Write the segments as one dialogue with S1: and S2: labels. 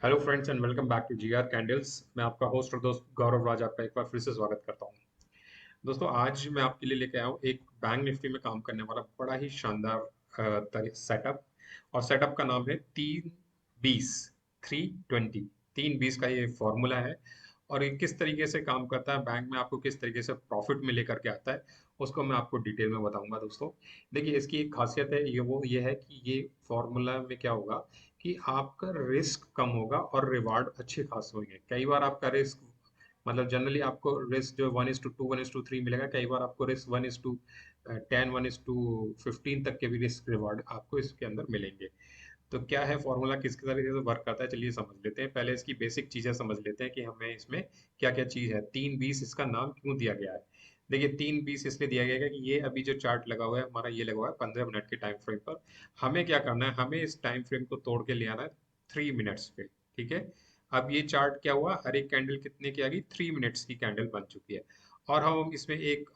S1: Hello friends and welcome back to GR Candles. मैं आपका host और दोस्त गौरव राज आपका एक बार फिर से स्वागत करता हूं। दोस्तों, आज मैं आपके लिए लेके आया हूं एक बैंक निफ्टी में काम करने वाला बड़ा ही शानदार सेटअप। और सेटअप का नाम है 3-20 320। 3-20 का ये फॉर्मूला है। और ये किस तरीके से काम करता है, बैंक में आपको किस तरीके से प्रॉफिट में लेकर के आता है, उसको मैं आपको डिटेल में बताऊंगा। दोस्तों देखिए, इसकी एक खासियत है, ये है कि ये फॉर्मूला में क्या होगा कि आपका रिस्क कम होगा और रिवार्ड अच्छे खासे होंगे। कई बार आपका रिस्क मतलब जनरली आपको रिस्क जो 1:2 1:3 मिलेगा, कई बार आपको रिस्क 1:10 1:15 तक के भी रिस्क रिवार्ड आपको इसके अंदर मिलेंगे। तो क्या है फॉर्मूला, किस तरीके से वर्क करता है, चलिए समझ लेते हैं। पहले इसकी बेसिक चीजें समझ लेते हैं कि हमें इसमें क्या क्या चीज है। 3-20 इसका नाम क्यों दिया गया है? देखिए, 3-20 इसलिए दिया गया है कि ये अभी जो चार्ट लगा हुआ है हमारा, ये लगा हुआ है 15 मिनट के टाइम फ्रेम पर। हमें क्या करना है, हमें इस टाइम फ्रेम को तोड़ के ले आना है 3 मिनट्स पे। ठीक है। अब ये चार्ट क्या हुआ, हर एक कैंडल कितने की आ गई, 3 मिनट्स की कैंडल बन चुकी है। और हम इसमें एक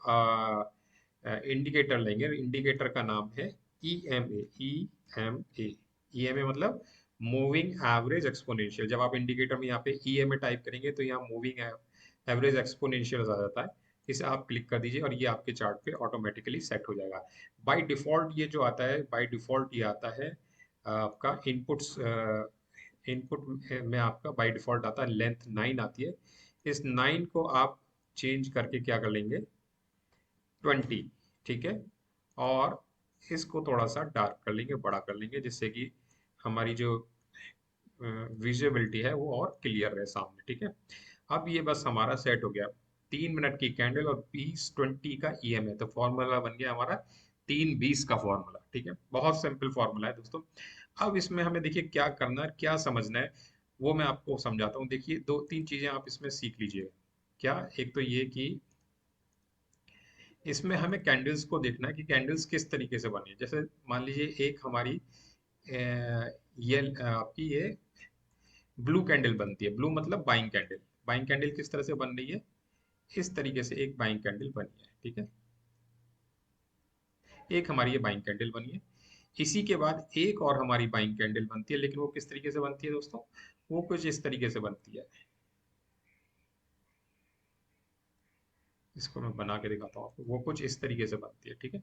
S1: इंडिकेटर लेंगे। इंडिकेटर का नाम है EMA। EMA, EMA मतलब मूविंग एवरेज एक्सपोनेंशियल। जब आप इंडिकेटर में यहाँ पे EMA टाइप करेंगे तो यहाँ मूविंग एवरेज एक्सपोनेंशियल आ जाता है। इसे आप क्लिक कर दीजिए और ये आपके चार्ट पे ऑटोमेटिकली सेट हो जाएगा। बाय डिफॉल्ट ये जो आता है, बाय डिफॉल्ट ये आता है आपका इनपुट में आपका बाय डिफॉल्ट आता है लेंथ 9 आती है। इस 9 को आप चेंज करके क्या कर लेंगे, 20। ठीक है। और इसको थोड़ा सा डार्क कर लेंगे, बड़ा कर लेंगे, जिससे कि हमारी जो विजिबिलिटी है वो और क्लियर रहे सामने। ठीक है। अब ये बस हमारा सेट हो गया, 3 मिनट की कैंडल और 20-20 का EMA। तो फॉर्मूला बन गया हमारा 3-20 का फॉर्मूला। ठीक है, बहुत सिंपल फॉर्मूला है दोस्तों। अब इसमें हमें देखिए क्या करना है, क्या समझना है, वो मैं आपको समझाता हूँ। देखिए, 2-3 चीजें आप इसमें सीख लीजिए। क्या, एक तो ये कि इसमें हमें कैंडल्स को देखना है कि कैंडल्स किस तरीके से बनी है। जैसे मान लीजिए एक हमारी ये आपकी ये ब्लू कैंडल बनती है। ब्लू मतलब बाइंग कैंडल। बाइंग कैंडल किस तरह से बन रही है, इस तरीके से एक बाइंग कैंडल बनी है। ठीक है, एक हमारी ये बाइंग कैंडल बनी है। इसी के बाद एक और हमारी बाइंग कैंडल बनती है, लेकिन वो किस तरीके से बनती है दोस्तों, वो कुछ इस तरीके से बनती है। इसको मैं बना के दिखाता हूँ आपको, वो कुछ इस तरीके से बनती है। ठीक है।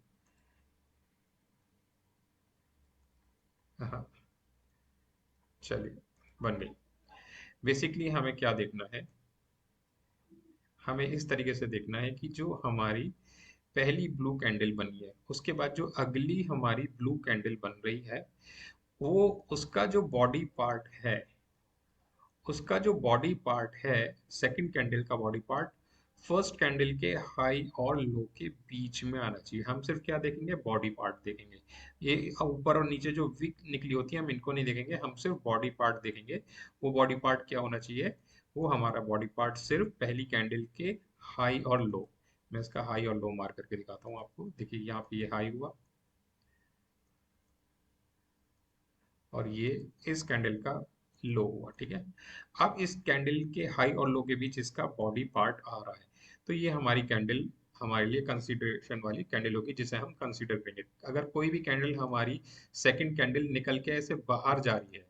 S1: हाँ, चलिए, बन गई। बेसिकली हमें क्या देखना है, हमें इस तरीके से देखना है कि जो हमारी पहली ब्लू कैंडल बनी है, उसके बाद जो अगली हमारी ब्लू कैंडल बन रही है, वो उसका जो बॉडी पार्ट है, उसका जो बॉडी पार्ट है, सेकंड कैंडल का बॉडी पार्ट फर्स्ट कैंडल के हाई और लो के बीच में आना चाहिए। हम सिर्फ क्या देखेंगे, बॉडी पार्ट देखेंगे। ये ऊपर और नीचे जो विक निकली होती है हम इनको नहीं देखेंगे, हम सिर्फ बॉडी पार्ट देखेंगे। वो बॉडी पार्ट क्या होना चाहिए, वो हमारा बॉडी पार्ट सिर्फ पहली कैंडल के हाई और लो। मैं इसका हाई और लो मार करके दिखाता हूँ आपको। देखिए, यहाँ पे ये हाई हुआ और ये इस कैंडल का लो हुआ। ठीक है। अब इस कैंडल के हाई और लो के बीच इसका बॉडी पार्ट आ रहा है। तो ये हमारी कैंडल हमारे लिए कंसीडरेशन वाली कैंडल होगी, जिसे हम कंसीडर करेंगे। अगर कोई भी कैंडल हमारी सेकंड कैंडल निकल के ऐसे बाहर जा रही है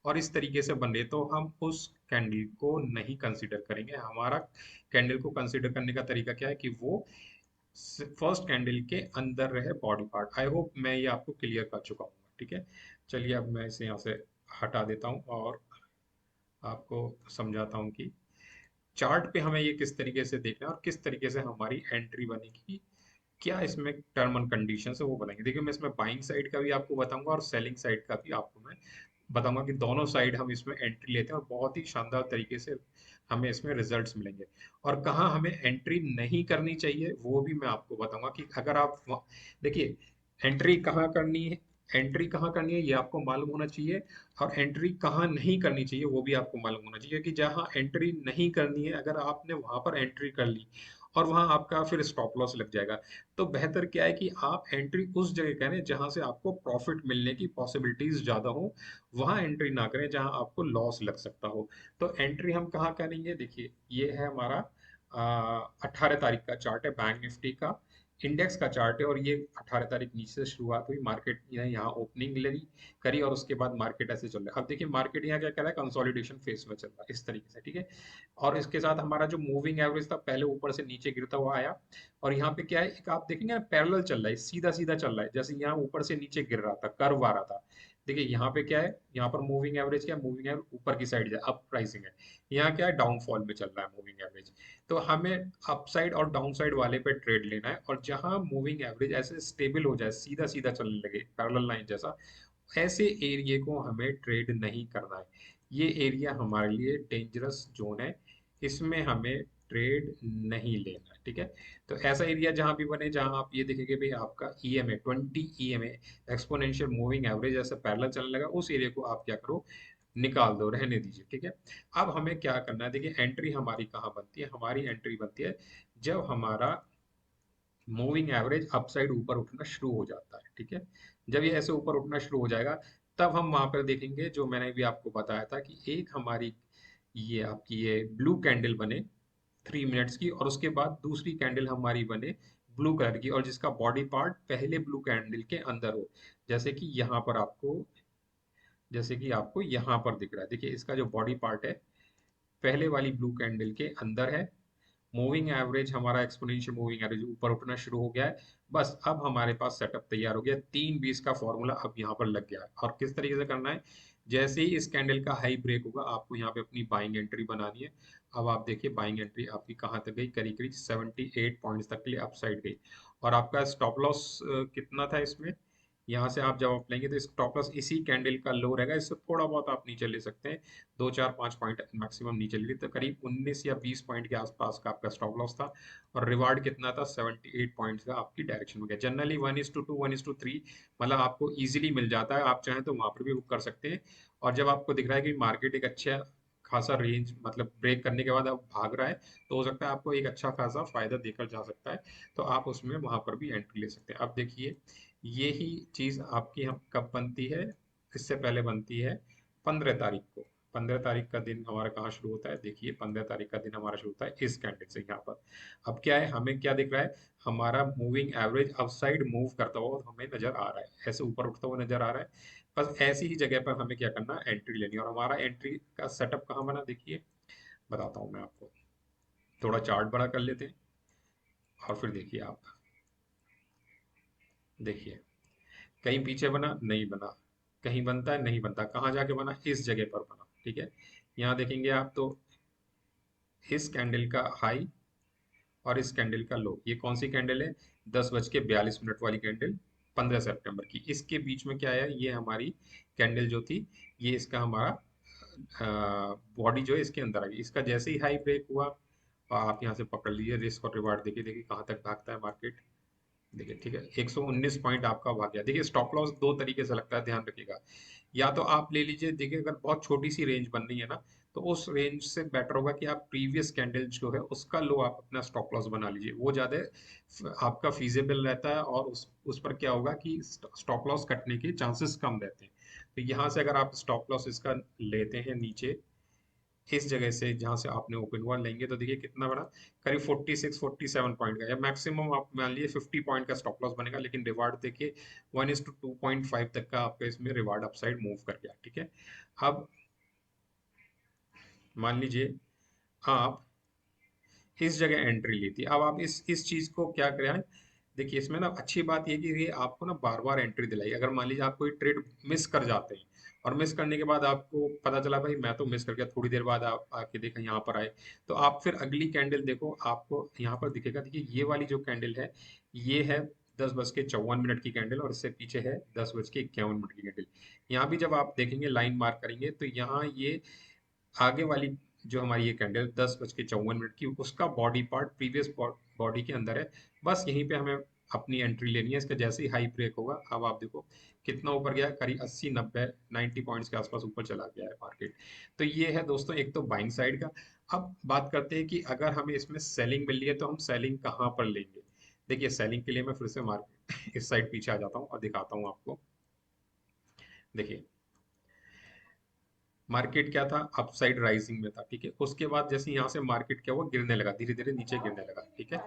S1: और इस तरीके से बन रही है, तो हम उस कैंडल को नहीं कंसीडर करेंगे। हमारा कैंडल को कंसीडर करने का तरीका क्या है कि वो फर्स्ट कैंडल के अंदर रहे बॉडी पार्ट। आई होप मैं ये आपको क्लियर कर चुका हूँ। ठीक है। चलिए, अब मैं इसे यहाँ से हटा देता हूँ और आपको समझाता हूँ कि चार्ट पे हमें ये किस तरीके से देखना है और किस तरीके से हमारी एंट्री बनेगी, क्या इसमें टर्म एंड कंडीशन है वो बनाएंगे। देखिए, मैं इसमें बाइंग साइड का भी आपको बताऊंगा और सेलिंग साइड का भी आपको मैं बताऊंगा कि दोनों साइड हम इसमें एंट्री लेते हैं और बहुत ही शानदार तरीके से हमें इसमें रिजल्ट्स मिलेंगे। और कहाँ हमें एंट्री नहीं करनी चाहिए वो भी मैं आपको बताऊंगा कि अगर आप देखिए, एंट्री कहाँ करनी है, एंट्री कहाँ करनी है ये आपको मालूम होना चाहिए। और एंट्री कहाँ नहीं करनी चाहिए वो भी आपको मालूम होना चाहिए, क्योंकि जहाँ एंट्री नहीं करनी है, अगर आपने वहां पर एंट्री कर ली और वहां आपका फिर स्टॉप लॉस लग जाएगा। तो बेहतर क्या है कि आप एंट्री उस जगह करें जहां से आपको प्रॉफिट मिलने की पॉसिबिलिटीज ज्यादा हो, वहां एंट्री ना करें जहां आपको लॉस लग सकता हो। तो एंट्री हम कहाँ करेंगे, देखिए ये है हमारा 18 तारीख का चार्ट है बैंक निफ्टी का। इंडेक्स का चार्ट है और ये 18 तारीख नीचे से शुरुआत हुई, मार्केट ने यहाँ ओपनिंग लगी करी और उसके बाद मार्केट ऐसे चल रहा है। अब देखिए मार्केट यहाँ क्या कर रहा है, कंसोलिडेशन फेज में चल रहा है इस तरीके से, ठीक है। और इसके साथ हमारा जो मूविंग एवरेज था पहले ऊपर से नीचे गिरता हुआ आया, और यहाँ पे क्या है, एक आप देखेंगे ना पैरेलल चल रहा है, सीधा सीधा चल रहा है, जैसे यहाँ ऊपर से नीचे गिर रहा था, कर्व आ रहा था। देखिए यहाँ पे क्या है, यहाँ पर मूविंग एवरेज क्या है, मूविंग एवरेज ऊपर की साइड अप प्राइसिंग है, यहाँ क्या है डाउनफॉल में चल रहा है मूविंग एवरेज। तो हमें अपसाइड और डाउनसाइड वाले पे ट्रेड लेना है, और जहां मूविंग एवरेज ऐसे स्टेबल हो जाए, सीधा सीधा चलने लगे पैरेलल लाइन जैसा, ऐसे एरिया को हमें ट्रेड नहीं करना है। ये एरिया हमारे लिए डेंजरस जोन है, इसमें हमें ट्रेड नहीं लेना, ठीक है। तो ऐसा एरिया जहां भी बने, जहां आप ये देखेंगे भाई आपका EMA 20 EMA exponential moving average ऐसे पैरेलल चलने लगा, उस एरिया को आप क्या करो, निकाल दो, रहने दीजिए, ठीक है। अब हमें क्या करना है, देखिए एंट्री हमारी कहाँ बनती है, हमारी एंट्री बनती है जब हमारा मूविंग एवरेज अपसाइड ऊपर उठना शुरू हो जाता है, ठीक है। जब ये ऐसे ऊपर उठना शुरू हो जाएगा, तब हम वहां पर देखेंगे जो मैंने भी आपको बताया था कि एक हमारी ये आपकी ये ब्लू कैंडल बने 3 मिनट्स की, और उसके बाद दूसरी कैंडल हमारी बने ब्लू कलर की, और जिसका बॉडी पार्ट पहले ब्लू कैंडल के अंदर हो, जैसे कि यहाँ पर आपको, जैसे कि आपको यहाँ पर दिख रहा है, देखिए इसका जो बॉडी पार्ट है पहले वाली ब्लू कैंडल के अंदर है। मूविंग एवरेज हमारा एक्सपोनेंशियल मूविंग एवरेज ऊपर उठना शुरू हो गया है। बस अब हमारे पास सेटअप तैयार हो गया, 3-20 का फॉर्मूला अब यहाँ पर लग गया है। और किस तरीके से करना है, जैसे ही इस कैंडल का हाई ब्रेक होगा आपको यहाँ पे अपनी बाइंग एंट्री बनानी है। अब आप देखिए बाइंग एंट्री आपकी कहाँ तक गई, करीब करीब 78 पॉइंट्स तक के लिए अपसाइड गई। और आपका स्टॉप लॉस कितना था इसमें, यहाँ से आप जब आप लेंगे तो स्टॉप लॉस इसी कैंडल का लो रहेगा, इससे थोड़ा बहुत आप नीचे ले सकते हैं, 2-4-5 पॉइंट मैक्सिमम नीचे ले, तो करीब 19 या 20 पॉइंट के आसपास का आपका स्टॉप लॉस था। और रिवार्ड कितना था, 78 पॉइंट्स का आपकी डायरेक्शन में गया। जनरली 1:2 1:3 मतलब आपको इजीली मिल जाता है, आप चाहें तो वहां पर भी बुक कर सकते हैं। और जब आपको दिख रहा है कि मार्केट एक अच्छा खासा रेंज मतलब ब्रेक करने के बाद अब भाग रहा है, तो हो सकता है आपको एक अच्छा खासा फायदा देकर जा सकता है, तो आप उसमें वहां पर भी एंट्री ले सकते हैं। अब देखिए यही चीज आपकी हम कब बनती है, इससे पहले बनती है 15 तारीख को। 15 तारीख का दिन हमारा कहाँ शुरू होता है, देखिए 15 तारीख का दिन हमारा शुरू होता है इस कैंडल से यहाँ पर। अब क्या है, हमें क्या दिख रहा है, हमारा मूविंग एवरेज अपसाइड मूव करता हुआ हमें नजर आ रहा है, ऐसे ऊपर उठता हुआ नजर आ रहा है। बस ऐसी ही जगह पर हमें क्या करना है, एंट्री लेनी है। और हमारा एंट्री का सेटअप कहाँ बना, देखिए बताता हूँ मैं आपको, थोड़ा चार्ट बड़ा कर लेते हैं और फिर देखिए आप, देखिए कहीं पीछे बना नहीं बना, कहीं बनता है नहीं बनता, कहाँ जाके बना, इस जगह पर बना, ठीक है। यहाँ देखेंगे आप तो इस कैंडल का हाई और इस कैंडल का लो, ये कौन सी कैंडल है, 10:42 वाली कैंडल, 15 सितंबर की। इसके बीच में क्या है, ये हमारी कैंडल जो थी, ये इसका हमारा बॉडी जो है इसके अंदर आ गई। इसका जैसे ही हाई ब्रेक हुआ, आप यहाँ से पकड़ लीजिए, रिस्क और रिवार्ड देखिए, देखिए कहाँ तक भागता है मार्केट, देखिए ठीक है 119 पॉइंट आपका भाग गया। देखिए स्टॉप लॉस दो तरीके से लगता है, ध्यान रखिएगा। या तो आप ले लीजिए, देखिए अगर बहुत छोटी सी रेंज बन रही है ना, तो उस रेंज से बेटर होगा कि आप प्रीवियस कैंडल जो है उसका लो आप अपना स्टॉप लॉस बना लीजिए, वो ज्यादा आपका फीजेबल रहता है, और उस पर क्या होगा कि स्टॉप लॉस कटने के चांसेस कम रहते हैं। तो यहाँ से अगर आप स्टॉप लॉस इसका लेते हैं नीचे, इस जगह से जहां से आपने ओपन हुआ लेंगे, तो देखिए कितना बड़ा, करीब 46-47 पॉइंट का, या मैक्सिमम आप मान लीजिए 50 पॉइंट का स्टॉप लॉस बनेगा, लेकिन रिवार्ड देखिए 1:2.5 तक का आपका इसमें रिवार्ड अपसाइड मूव कर गया, ठीक है। अब मान लीजिए आप इस जगह एंट्री ली थी, अब आप इस चीज को क्या करें, देखिए इसमें ना अच्छी बात ये कि ये आपको ना बार बार एंट्री दिलाई। अगर मान लीजिए आप कोई ट्रेड मिस कर जाते हैं, और मिस करने के बाद आपको पता चला भाई मैं तो मिस कर गया, थोड़ी देर बाद आप आके देखा यहाँ पर आए, तो आप फिर अगली कैंडल देखो, आपको यहाँ पर दिखेगा, देखिए ये वाली जो कैंडल है, ये है 10:54 की कैंडल, और इससे पीछे है 10:51 की कैंडल। यहाँ भी जब आप देखेंगे लाइन मार्क करेंगे, तो यहाँ ये आगे वाली जो हमारी ये कैंडल 10:54 की, उसका बॉडी पार्ट प्रीवियस बॉडी के अंदर है। बस यहीं पे हमें अपनी एंट्री लेनी है। इसका जैसे ही हाई ब्रेक होगा, अब आप देखो कितना ऊपर गया, करीब 80-90 पॉइंट्स के आसपास ऊपर चला गया है मार्केट। तो ये है दोस्तों एक तो बाइंग साइड का। अब बात करते हैं कि अगर हमें इसमें सेलिंग मिल रही है, तो हम सेलिंग कहाँ पर लेंगे। देखिए सेलिंग के लिए मैं फिर से मार्केट इस साइड पीछे आ जाता हूँ और दिखाता हूँ आपको। देखिए मार्केट क्या था, अपसाइड राइजिंग में था, ठीक है। उसके बाद जैसे यहाँ से मार्केट क्या हुआ, गिरने लगा, धीरे धीरे नीचे गिरने लगा, ठीक है।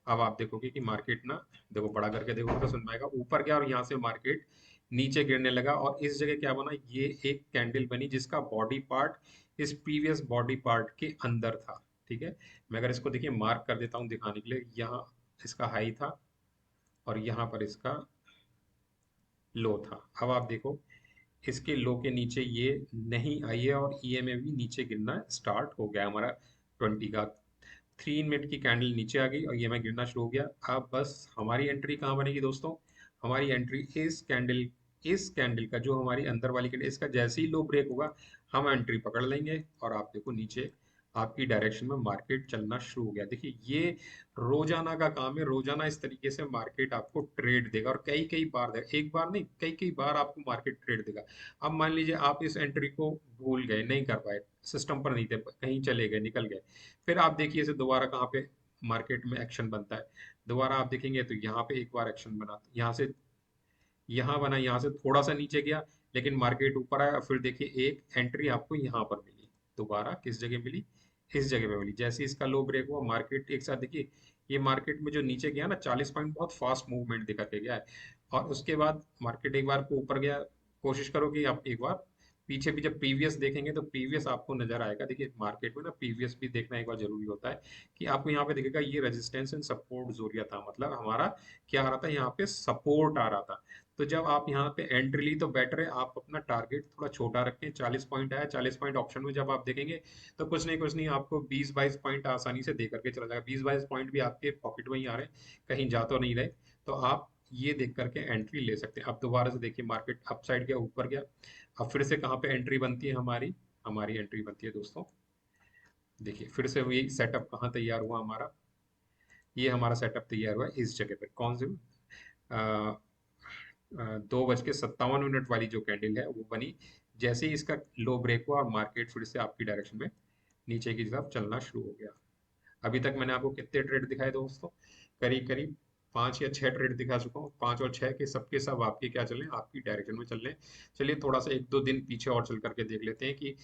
S1: अब आप देखोगे कि मार्केट ना, देखो बड़ा करके देखोगे तो समझ में आएगा, ऊपर गया और यहाँ से मार्केट नीचे गिरने लगा और इस जगह क्या बना, ये एक कैंडल बनी जिसका बॉडी पार्ट इस प्रीवियस बॉडी पार्ट के अंदर था। ठीक है, मैं अगर इसको देखिए मार्क कर देता हूँ दिखाने के लिए, यहाँ इसका हाई था और यहाँ पर इसका लो था। अब आप देखो इसके लो के नीचे ये नहीं आई है और ईएमए भी नीचे गिरना स्टार्ट हो गया हमारा 20 का। 3 मिनट की कैंडल नीचे आ गई और ईएमए गिरना शुरू हो गया। अब बस हमारी एंट्री कहाँ बनेगी दोस्तों, हमारी एंट्री इस कैंडल का जो हमारी अंदर वाली कैंडल, इसका जैसे ही लो ब्रेक होगा हम एंट्री पकड़ लेंगे और आप देखो नीचे आपकी डायरेक्शन में मार्केट चलना शुरू हो गया। देखिए ये रोजाना का काम है, रोजाना इस तरीके से मार्केट आपको ट्रेड देगा और कई कई बार देगा, एक बार नहीं कई कई बार आपको मार्केट ट्रेड देगा। अब मान लीजिए आप इस एंट्री को भूल गए, नहीं कर पाए, सिस्टम पर नहीं थे, कहीं चले गए, निकल गए, फिर आप देखिए इसे दोबारा कहाँ पे मार्केट में एक्शन बनता है। दोबारा आप देखेंगे तो यहाँ पे एक बार एक्शन बना, यहाँ से यहाँ बना, यहाँ से थोड़ा सा नीचे गया, लेकिन मार्केट ऊपर आया। फिर देखिए एक एंट्री आपको यहाँ पर मिली, दोबारा किस जगह मिली, इस जगह पे मिली। जैसे इसका लो ब्रेक हुआ मार्केट एक साथ देखिए, ये मार्केट में जो नीचे गया ना 40 पॉइंट, बहुत फास्ट मूवमेंट दिखा के गया है। और उसके बाद मार्केट एक बार को ऊपर गया। कोशिश करो कि आप एक बार पीछे भी जब प्रीवियस देखेंगे तो प्रीवियस आपको नजर आएगा। देखिए मार्केट में ना प्रीवियस भी देखना एक बार जरूरी होता है, कि आपको यहाँ पे दिखेगा ये रेजिस्टेंस एंड सपोर्ट जोरिया था, मतलब हमारा क्या आ रहा था, यहाँ पे सपोर्ट आ रहा था। तो जब आप यहाँ पे एंट्री ली तो बेटर है आप अपना टारगेट थोड़ा छोटा रखें। 40 पॉइंट आया, 40 पॉइंट ऑप्शन में जब आप देखेंगे तो कुछ नहीं आपको 20-22 पॉइंट आसानी से दे करके चला जाएगा। 20-22 पॉइंट भी आपके पॉकेट में ही आ रहे हैं, कहीं जा तो नहीं रहे। तो आप ये देख करके एंट्री ले सकते हैं। अब दोबारा से देखिए मार्केट अप साइड गया, ऊपर गया। अब फिर से कहाँ पे एंट्री बनती है हमारी, हमारी एंट्री बनती है दोस्तों, देखिए फिर से वही सेटअप कहाँ तैयार हुआ हमारा, ये हमारा सेटअप तैयार हुआ इस जगह पे। कौन से 2:57 वाली जो कैंडल है वो बनी जैसे ही इसका लो ब्रेक हुआ और मार्केट फिर से आपकी डायरेक्शन में नीचे की तरफ चलना शुरू हो गया। अभी तक मैंने आपको कितने ट्रेड दिखाए दोस्तों, करीब करीब 5 या 6 ट्रेड दिखा चुका हूँ। 5 और 6 के सब आपके क्या चल रहे हैं, आपकी डायरेक्शन में चल रहे हैं। चलिए थोड़ा सा 1-2 दिन पीछे और चल करके देख लेते हैं कि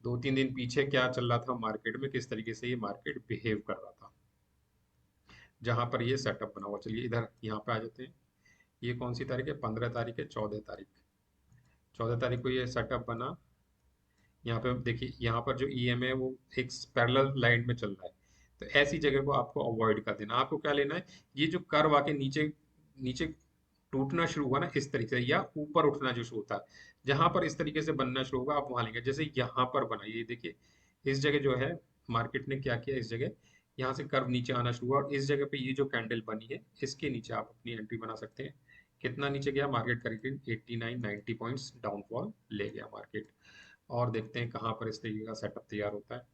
S1: 2-3 दिन पीछे क्या चल रहा था मार्केट में, किस तरीके से ये मार्केट बिहेव कर रहा था जहां पर ये सेटअप बना हुआ। चलिए इधर यहाँ पे आ जाते हैं। ये कौन सी तारीख है, 15 तारीख है, 14 तारीख, 14 तारीख को ये सेटअप बना। यहाँ पे देखिए यहाँ पर जो ईएम है वो एक पैरेलल लाइन में चल रहा है। तो ऐसी जगह को आपको अवॉइड कर देना। आपको क्या लेना है, ये जो कर्व आके नीचे नीचे टूटना शुरू हुआ ना इस तरीके से, या ऊपर उठना जो शुरू होता है, जहां पर इस तरीके से बनना शुरू होगा आप वहां लेंगे। जैसे यहाँ पर बना, ये देखिए इस जगह जो है मार्केट ने क्या किया, इस जगह यहाँ से कर्व नीचे आना शुरू हुआ और इस जगह पे ये जो कैंडल बनी है इसके नीचे आप अपनी एंट्री बना सकते हैं। कितना नीचे गया मार्केट, करीब 89-90 पॉइंट्स डाउनफॉल ले गया मार्केट। और देखते हैं कहाँ पर इस तरीके का सेटअप तैयार होता है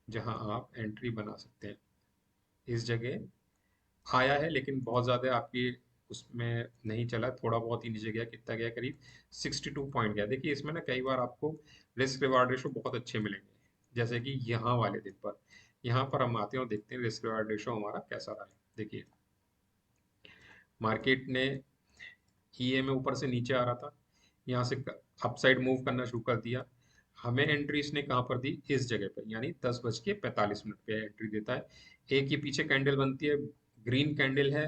S1: जहां आप एंट्री बना सकते हैं। इस जगह आया है लेकिन बहुत ज़्यादा आपकी उसमें नहीं चला, थोड़ा बहुत ही नीचे गया। कितना गया, करीब 62 पॉइंट गया। देखिए इसमें ना कई बार आपको रिस्क रिवार्ड रेशो बहुत अच्छे मिलेंगे, जैसे कि यहाँ वाले दिन पर। यहाँ पर हम आते हैं और देखते हैं रिस्क रिवार्ड रेशो हमारा कैसा रहा है। देखिए मार्केट ने ईए में ऊपर से नीचे आ रहा था, यहाँ से अपसाइड मूव करना शुरू कर दिया। हमें एंट्री इसने कहाँ पर दी, इस जगह पर, यानी 10:45 पे एंट्री देता है। एक ये पीछे कैंडल बनती है, ग्रीन कैंडल है,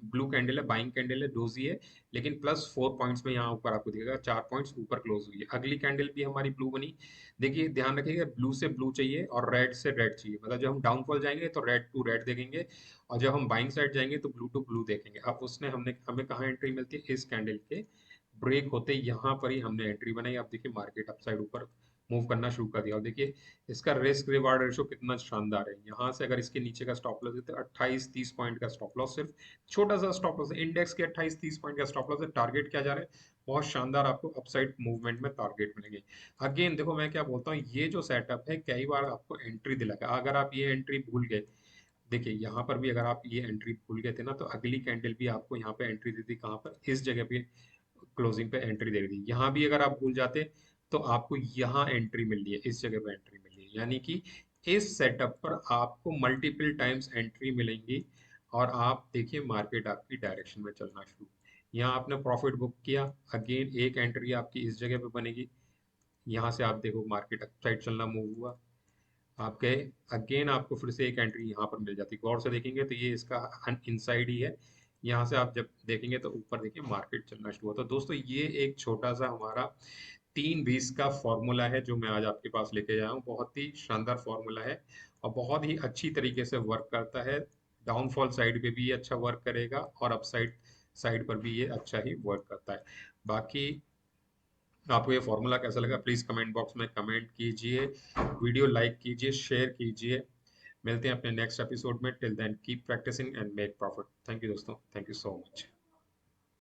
S1: ब्लू कैंडल है, बाइंग कैंडल है, डोजी है, लेकिन +4 पॉइंट्स में यहाँ ऊपर आपको दिखेगा 4 पॉइंट्स ऊपर क्लोज हुई है। अगली कैंडल भी हमारी ब्लू बनी। देखिए ध्यान रखिएगा, ब्लू से ब्लू चाहिए और रेड से रेड चाहिए, मतलब जब हम डाउनफॉल जाएंगे तो रेड टू रेड देखेंगे और जब हम बाइंग साइड जाएंगे तो ब्लू टू ब्लू देखेंगे। अब उसने हमने हमें कहाँ एंट्री मिलती है, इस कैंडल के ब्रेक होते ही यहाँ पर ही हमने एंट्री बनाई। अब देखिए मार्केट अपसाइड ऊपर मूव करना शुरू कर दिया और देखिए इसका रिस्क रिवार्ड रेशो कितना शानदार है। यहाँ से अगर इसके नीचे का स्टॉप लॉस है तो 28-30 पॉइंट का स्टॉप लॉस, सिर्फ छोटा सा स्टॉप लॉस है, इंडेक्स के 28-30 पॉइंट का स्टॉप लॉस है। टारगेट क्या जा रहा है, बहुत शानदार आपको अपसाइड मूवमेंट में टारगेट मिलेंगे। अगेन देखो मैं क्या बोलता हूँ, ये जो सेटअप है कई बार आपको एंट्री दिलाएगा। अगर आप ये एंट्री भूल गए, देखिए यहाँ पर भी अगर आप ये एंट्री भूल गए थे ना तो अगली कैंडल भी आपको यहाँ पे एंट्री दी थी, कहाँ पर, इस जगह पे क्लोजिंग पे एंट्री दे दी। यहाँ भी अगर आप भूल जाते तो आपको यहाँ एंट्री मिल रही है, इस जगह पे एंट्री मिल रही है, यानी कि इस सेटअप पर आपको मल्टीपल टाइम्स एंट्री मिलेंगी और आप देखिए मार्केट आपकी डायरेक्शन में चलना शुरू। यहाँ आपने प्रॉफिट बुक किया, अगेन एक एंट्री आपकी इस जगह पे बनेगी। यहाँ से आप देखो मार्केट अप साइड चलना मूव हुआ, आपके अगेन आपको फिर से एक एंट्री यहाँ पर मिल जाती है। गौर से देखेंगे तो ये इसका इनसाइड ही है। यहाँ से आप जब देखेंगे तो ऊपर देखिए मार्केट चलना शुरू होता है। दोस्तों ये एक छोटा सा हमारा 3-20 का फॉर्मूला है जो मैं आज आपके पास लेके आया हूँ। बहुत ही शानदार फॉर्मूला है और बहुत ही अच्छी तरीके से वर्क करता है। डाउनफॉल साइड पे भी ये अच्छा वर्क करेगा और अपसाइड साइड पर भी ये अच्छा ही वर्क करता है। बाकी आपको ये फॉर्मूला कैसा लगा प्लीज कमेंट बॉक्स में कमेंट कीजिए, वीडियो लाइक कीजिए, शेयर कीजिए। मिलते हैं अपने नेक्स्ट एपिसोड में। Till then keep practising and make profit. Thank you दोस्तों, थैंक यू सो मच।